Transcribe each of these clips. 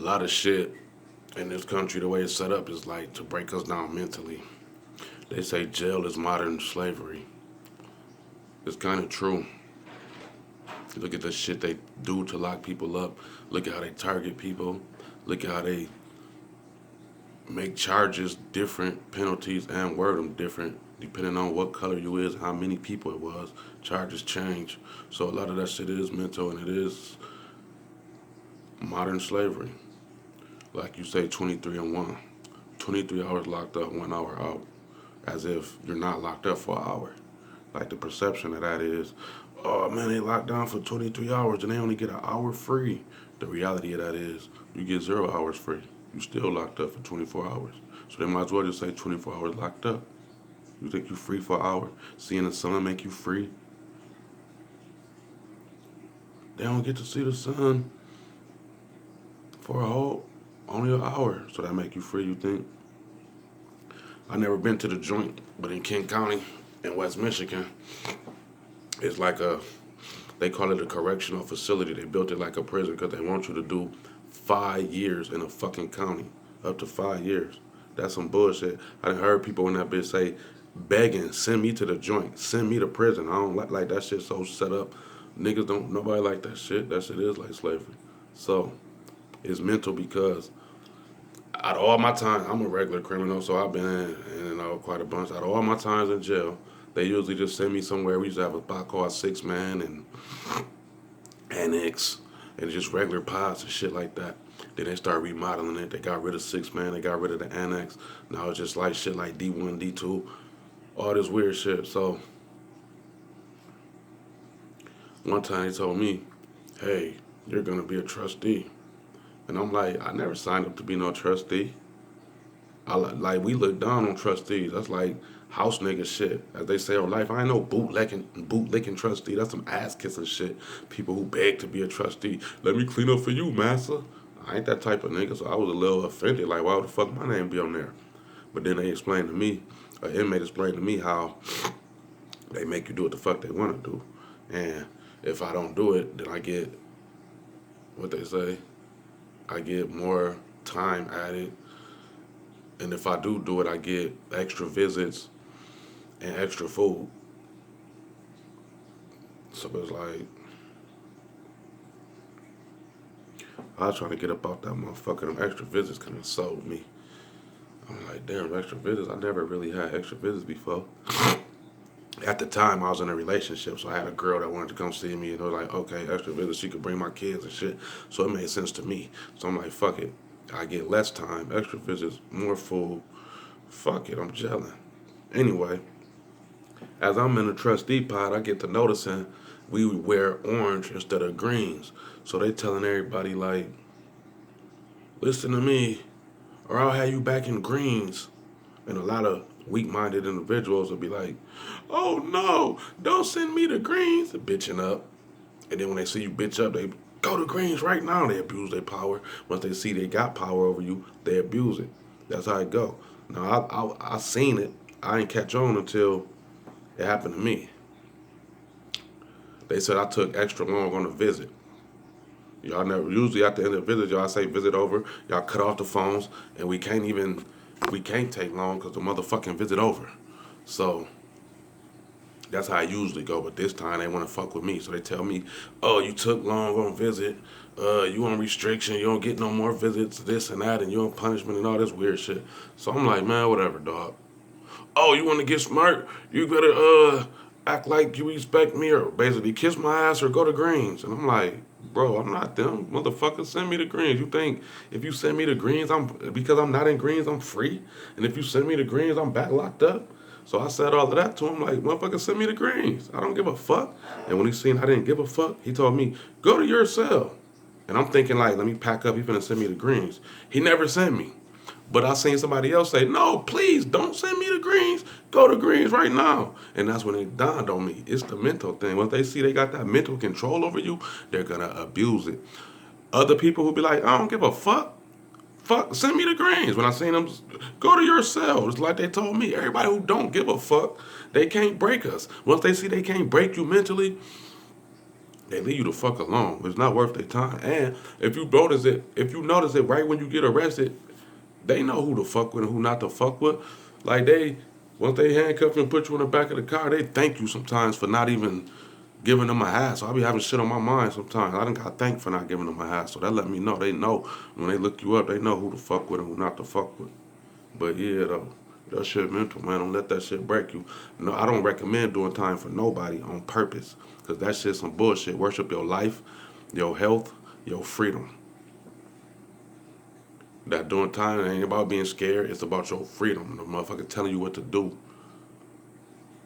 lot of shit in this country, the way it's set up, is like to break us down mentally. They say jail is modern slavery. It's kind of true. Look at the shit they do to lock people up. Look at how they target people. Look at how they make charges different, penalties, and word them different depending on what color you is, how many people it was. Charges change. So a lot of that shit is mental and it is modern slavery. Like you say, 23 and 1. 23 hours locked up, 1 hour out. As if you're not locked up for an hour. Like the perception of that is, oh man, they locked down for 23 hours and they only get an hour free. The reality of that is, you get 0 hours free. You still locked up for 24 hours. So they might as well just say 24 hours locked up. You think you free for an hour? Seeing the sun make you free? They don't get to see the sun for only an hour. So that make you free, you think? I never been to the joint, but in Kent County, in West Michigan, it's like they call it a correctional facility. They built it like a prison because they want you to do 5 years in a fucking county. Up to 5 years. That's some bullshit. I done heard people in that bitch say, begging, send me to the joint, send me to prison. I don't like that shit so set up. Niggas don't, nobody like that shit. That shit is like slavery. So, it's mental because out of all my time, I'm a regular criminal, so I've been in quite a bunch. Out of all my times in jail, they usually just send me somewhere. We used to have a spot called 6-Man and Annex and just regular pods and shit like that. Then they started remodeling it. They got rid of 6-Man. They got rid of the Annex. Now it's just like shit like D1, D2, all this weird shit. So one time he told me, hey, you're going to be a trustee. And I'm like, I never signed up to be no trustee. We look down on trustees. That's like house nigga shit. As they say on life, I ain't no bootlicking trustee. That's some ass kissing shit. People who beg to be a trustee. Let me clean up for you, massa. I ain't that type of nigga, so I was a little offended. Like, why would the fuck my name be on there? But then they explained to me, an inmate explained to me how they make you do what the fuck they want to do. And if I don't do it, then I get, what they say, I get more time added. And if I do it, I get extra visits and extra food. So it's like, I was trying to get up off that motherfucker. Them extra visits kind of sold me. I'm like, damn, extra visits? I never really had extra visits before. At the time, I was in a relationship, so I had a girl that wanted to come see me, and it was like, okay, extra visits, she could bring my kids and shit. So it made sense to me. So I'm like, fuck it. I get less time, extra visits, more food. Fuck it, I'm gelling. Anyway, as I'm in the trustee pod, I get to noticing we wear orange instead of greens. So they telling everybody like, listen to me, or I'll have you back in greens. And a lot of weak-minded individuals will be like, oh no, don't send me to greens, bitching up. And then when they see you bitch up, they go to greens right now. They abuse their power. Once they see they got power over you, they abuse it. That's how it go. Now, I seen it. I ain't catch on until it happened to me. They said I took extra long on a visit. Y'all never, usually at the end of the visit, y'all say visit over. Y'all cut off the phones, and we can't take long because the motherfucking visit over. So that's how I usually go. But this time they want to fuck with me. So they tell me, oh, you took long on visit. You on restriction. You don't get no more visits, this and that, and you on punishment and all this weird shit. So I'm like, man, whatever, dog. Oh, you want to get smart? You better act like you respect me or basically kiss my ass or go to greens. And I'm like, bro, I'm not them. Motherfucker, send me the greens. You think if you send me the greens, because I'm not in greens, I'm free? And if you send me the greens, I'm back locked up? So I said all of that to him, like, motherfucker, send me the greens. I don't give a fuck. And when he seen I didn't give a fuck, he told me, go to your cell. And I'm thinking, like, let me pack up. He finna send me the greens. He never sent me. But I seen somebody else say, no, please, don't send me the greens. Go to greens right now. And that's when it dawned on me. It's the mental thing. Once they see they got that mental control over you, they're going to abuse it. Other people who be like, I don't give a fuck. Fuck, send me the greens. When I seen them, go to your cell. It's like they told me. Everybody who don't give a fuck, they can't break us. Once they see they can't break you mentally, they leave you the fuck alone. It's not worth their time. And if you notice it right when you get arrested, they know who to fuck with and who not to fuck with. Like once they handcuff you and put you in the back of the car, they thank you sometimes for not even giving them a hassle. I be having shit on my mind sometimes. I done got thanked for not giving them a hassle. That let me know. They know when they look you up, they know who to fuck with and who not to fuck with. But yeah, though, that shit mental, man. Don't let that shit break you. No, I don't recommend doing time for nobody on purpose. Because that shit's some bullshit. Worship your life, your health, your freedom. That doing time ain't about being scared. It's about your freedom. The motherfucker telling you what to do.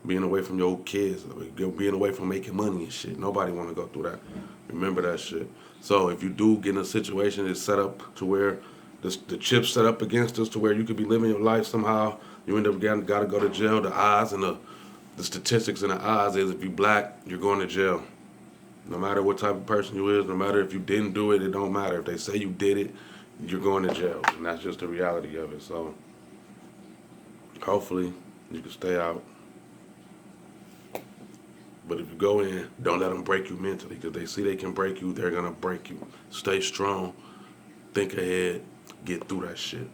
Being away from your kids. Being away from making money and shit. Nobody want to go through that. Remember that shit. So if you do get in a situation that's set up to where the chips set up against us to where you could be living your life somehow, you end up got to go to jail. The odds and the statistics and the odds is if you black, you're going to jail. No matter what type of person you is, no matter if you didn't do it, it don't matter. If they say you did it, you're going to jail. And that's just the reality of it. So hopefully you can stay out. But if you go in, don't let them break you mentally. Because they see they can break you, they're going to break you. Stay strong. Think ahead. Get through that shit.